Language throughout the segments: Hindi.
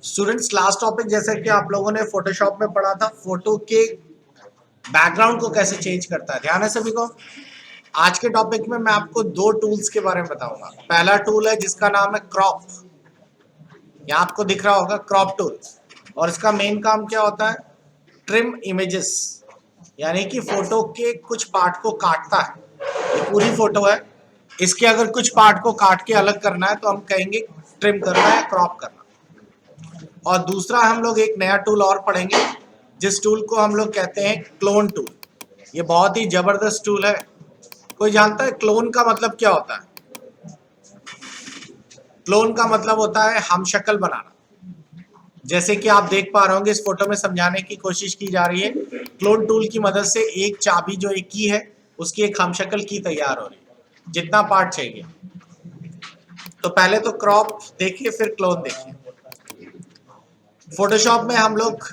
स्टूडेंट्स, लास्ट टॉपिक जैसे कि आप लोगों ने फोटोशॉप में पढ़ा था, फोटो के बैकग्राउंड को कैसे चेंज करता है। ध्यान है सभी को। आज के टॉपिक में मैं आपको दो टूल्स के बारे में बताऊंगा। पहला टूल है जिसका नाम है क्रॉप। यहाँ आपको दिख रहा होगा क्रॉप टूल, और इसका मेन काम क्या होता है? ट्रिम इमेजेस, यानी कि फोटो के कुछ पार्ट को काटता है। ये पूरी फोटो है, इसके अगर कुछ पार्ट को काट के अलग करना है तो हम कहेंगे ट्रिम करना है, क्रॉप करना। और दूसरा हम लोग एक नया टूल और पढ़ेंगे, जिस टूल को हम लोग कहते हैं क्लोन टूल। ये बहुत ही जबरदस्त टूल है। कोई जानता है क्लोन का मतलब क्या होता है? क्लोन का मतलब होता है हम शक्ल बनाना। जैसे कि आप देख पा रहे होंगे, इस फोटो में समझाने की कोशिश की जा रही है। क्लोन टूल की मदद से एक चाबी जो एक की है, उसकी एक हम शक्ल की तैयार हो रही है, जितना पार्ट चाहिए। तो पहले तो क्रॉप देखिए, फिर क्लोन देखिए। फोटोशॉप में हम लोग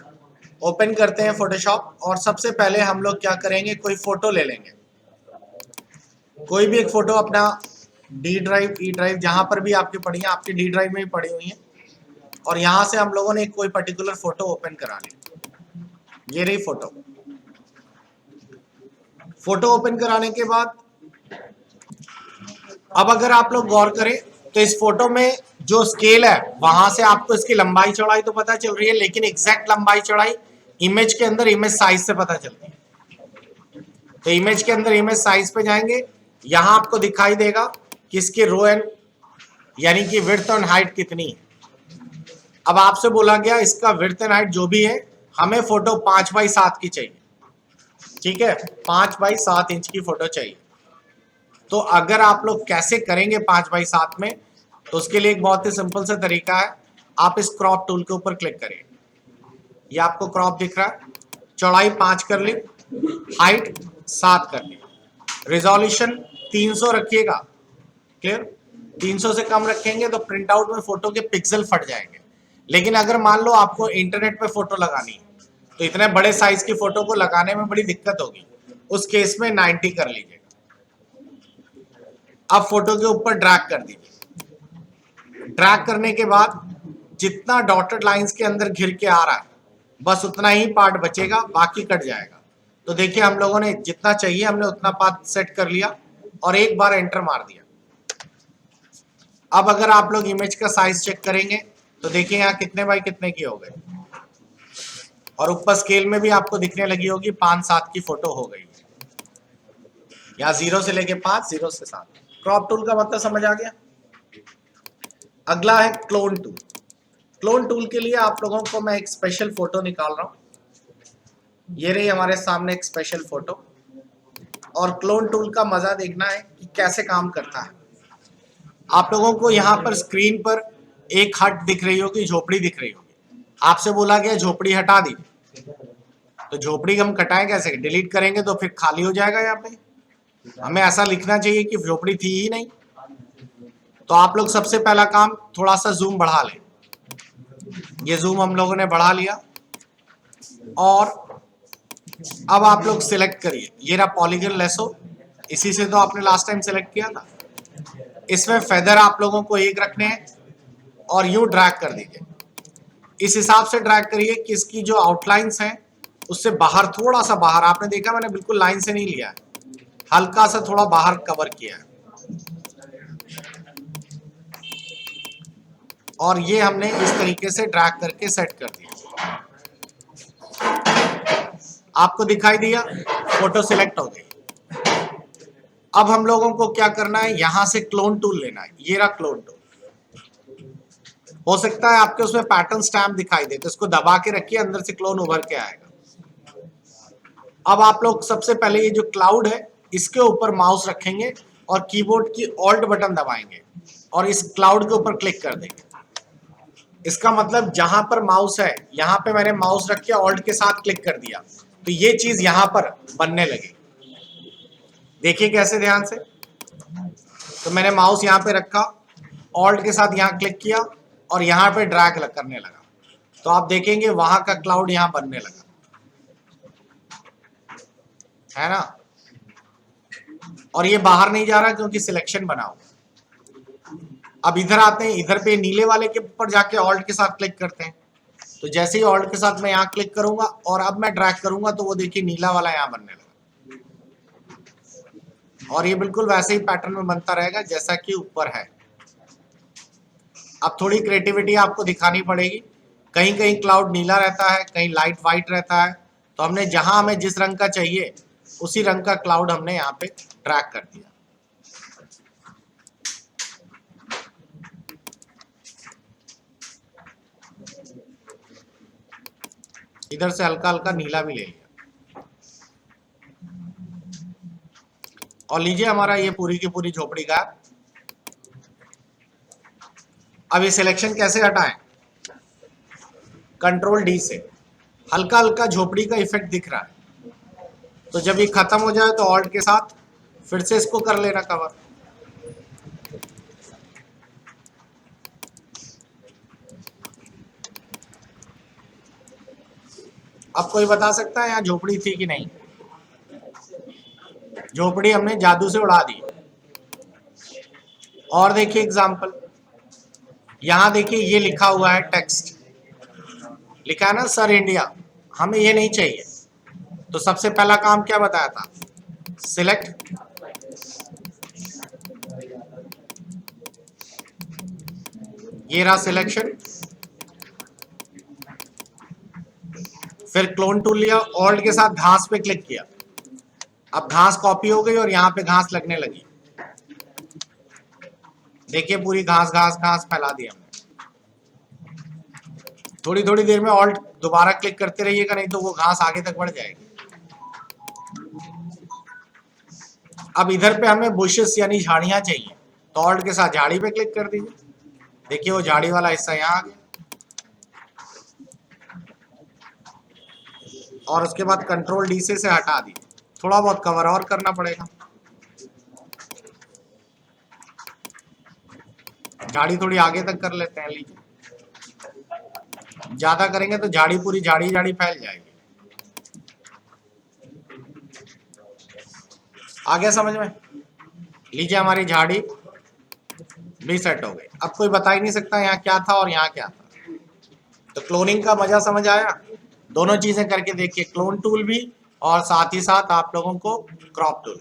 ओपन करते हैं फोटोशॉप, और सबसे पहले हम लोग क्या करेंगे, कोई फोटो ले लेंगे। कोई भी एक फोटो अपना डी ड्राइव, ई ड्राइव, जहां पर भी आपकी पड़ी है, आपकी डी ड्राइव में भी पड़ी हुई है, और यहां से हम लोगों ने कोई पर्टिकुलर फोटो ओपन करा ली। ये रही फोटो। फोटो ओपन कराने के बाद अब अगर आप लोग गौर करें तो इस फोटो में जो स्केल है, वहां से आपको इसकी लंबाई चौड़ाई तो पता चल रही है, लेकिन एग्जैक्ट लंबाई चौड़ाई इमेज के अंदर इमेज साइज से पता चलती है। तो इमेज के अंदर इमेज साइज पे जाएंगे, यहां आपको दिखाई देगा कि इसकी रो एंड यानी कि विड्थ एंड हाइट कितनी है। अब आपसे बोला गया इसका विड्थ एंड हाइट जो भी है, हमें फोटो 5x7 की चाहिए। ठीक है, 5x7 इंच की फोटो चाहिए। तो अगर आप लोग कैसे करेंगे 5x7 में, तो उसके लिए एक बहुत ही सिंपल सा तरीका है। आप इस क्रॉप टूल के ऊपर क्लिक करिए। ये आपको क्रॉप दिख रहा है। चौड़ाई 5 कर ली, हाइट 7 कर ली, रिजोल्यूशन 300 रखिएगा। क्लियर? 300 से कम रखेंगे तो प्रिंट आउट में फोटो के पिक्सल फट जाएंगे। लेकिन अगर मान लो आपको इंटरनेट पे फोटो लगानी है, तो इतने बड़े साइज की फोटो को लगाने में बड़ी दिक्कत होगी। उस केस में 90 कर लीजिएगा। अब फोटो के ऊपर ड्रैग कर दीजिए। ड्रैग करने के बाद जितना डॉटेड लाइंस के अंदर घिर के आ रहा है, बस उतना ही पार्ट बचेगा, बाकी कट जाएगा। तो देखिए, हम लोगों ने जितना चाहिए हमने उतना पार्ट सेट कर लिया और एक बार एंटर मार दिया। अब अगर आप लोग इमेज का साइज चेक करेंगे तो देखिए यहाँ कितने बाई कितने की हो गई, और ऊपर स्केल में भी आपको दिखने लगी होगी 5-7 की फोटो हो गई। यहाँ 0 से लेके 5, 0 से 7। क्रॉप टूल का मतलब समझ आ गया। अगला है क्लोन टूल। क्लोन टूल के लिए आप लोगों को मैं एक स्पेशल फोटो निकाल रहा हूं। ये रही हमारे सामने एक स्पेशल फोटो। और क्लोन टूल का मजा देखना है कि कैसे काम करता है। आप लोगों को यहाँ पर स्क्रीन पर एक हट दिख रही होगी, झोपड़ी दिख रही होगी। आपसे बोला गया झोपड़ी हटा दी, तो झोपड़ी हम हटाएं कैसे? डिलीट करेंगे तो फिर खाली हो जाएगा। यहाँ पे हमें ऐसा लिखना चाहिए कि झोपड़ी थी ही नहीं। तो आप लोग सबसे पहला काम, थोड़ा सा जूम बढ़ा लें। ये जूम हम लोगों ने बढ़ा लिया, और अब आप लोग सिलेक्ट करिए। ये रहा पॉलीगन लेसो, इसी से तो आपने लास्ट टाइम सिलेक्ट किया था। इसमें फेदर आप लोगों को एक रखने हैं, और यूं ड्रैग कर दीजिए। इस हिसाब से ड्रैग करिए कि इसकी जो आउटलाइंस हैं उससे बाहर, थोड़ा सा बाहर। आपने देखा मैंने बिल्कुल लाइन से नहीं लिया है, हल्का सा थोड़ा बाहर कवर किया है। और ये हमने इस तरीके से ड्रैग करके सेट कर दिया। आपको दिखाई दिया, फोटो सिलेक्ट हो गई। अब हम लोगों को क्या करना है, यहां से क्लोन टूल लेना है। ये रहा क्लोन टूल। हो सकता है आपके उसमें पैटर्न स्टैम्प दिखाई दे, तो इसको दबा के रखिए, अंदर से क्लोन उभर के आएगा। अब आप लोग सबसे पहले ये जो क्लाउड है, इसके ऊपर माउस रखेंगे और कीबोर्ड की ऑल्ट बटन दबाएंगे, और इस क्लाउड के ऊपर क्लिक कर देंगे। इसका मतलब जहां पर माउस है, यहां पे मैंने माउस रख के ऑल्ट के साथ क्लिक कर दिया, तो ये चीज यहां पर बनने लगी। देखिए कैसे, ध्यान से। तो मैंने माउस यहाँ पे रखा, ऑल्ट के साथ यहाँ क्लिक किया, और यहाँ पे ड्रैग करने लगा, तो आप देखेंगे वहां का क्लाउड यहाँ बनने लगा, है ना। और ये बाहर नहीं जा रहा क्योंकि सिलेक्शन बना हुआ। अब इधर आते हैं, इधर पे नीले वाले के ऊपर जाके ऑल्ट के साथ क्लिक करते हैं। तो जैसे ही ऑल्ट के साथ मैं यहाँ क्लिक करूंगा और अब मैं ड्रैग करूंगा तो वो देखिए नीला वाला यहाँ बनने लगा, और ये बिल्कुल वैसे ही पैटर्न में बनता रहेगा जैसा कि ऊपर है। अब थोड़ी क्रिएटिविटी आपको दिखानी पड़ेगी, कहीं कहीं क्लाउड नीला रहता है, कहीं लाइट वाइट रहता है, तो हमने जहां हमें जिस रंग का चाहिए उसी रंग का क्लाउड हमने यहाँ पे ड्रैग कर दिया। इधर से हल्का हल्का नीला भी ले लिया, और लीजिए हमारा ये पूरी की पूरी झोपड़ी का। अब ये सिलेक्शन कैसे हटाएं? कंट्रोल डी से। हल्का हल्का झोपड़ी का इफेक्ट दिख रहा है, तो जब ये खत्म हो जाए तो ऑल्ट के साथ फिर से इसको कर लेना कवर। अब कोई बता सकता है यहाँ झोपड़ी थी कि नहीं? झोपड़ी हमने जादू से उड़ा दी। और देखिए एग्जांपल, यहाँ देखिए ये लिखा हुआ है, टेक्स्ट लिखा है ना, सर इंडिया, हमें ये नहीं चाहिए। तो सबसे पहला काम क्या बताया था? सिलेक्ट, ये रहा सिलेक्शन, फिर क्लोन टूल लिया, ऑल्ट के साथ घास पे क्लिक किया, अब घास कॉपी हो गई और यहाँ पे घास लगने लगी। देखिए पूरी घास घास घास फैला दी हमने। थोड़ी थोड़ी देर में ऑल्ट दोबारा क्लिक करते रहिएगा, नहीं तो वो घास आगे तक बढ़ जाएगी। अब इधर पे हमें बुशेस यानी झाड़ियां चाहिए, तो ऑल्ट के साथ झाड़ी पे क्लिक कर दीजिए, देखिए वो झाड़ी वाला हिस्सा यहाँ आ गया। और उसके बाद कंट्रोल डी से हटा दी। थोड़ा बहुत कवर और करना पड़ेगा, झाड़ी थोड़ी आगे तक कर लेते हैं। लीजिए, ज्यादा करेंगे तो झाड़ी पूरी झाड़ी झाड़ी फैल जाएगी। आ गया समझ में? लीजिए हमारी झाड़ी भी सेट हो गई। अब कोई बता ही नहीं सकता यहाँ क्या था और यहाँ क्या था। तो क्लोनिंग का मजा समझ आया? दोनों चीजें करके देखिए, क्लोन टूल भी और साथ ही साथ आप लोगों को क्रॉप टूल।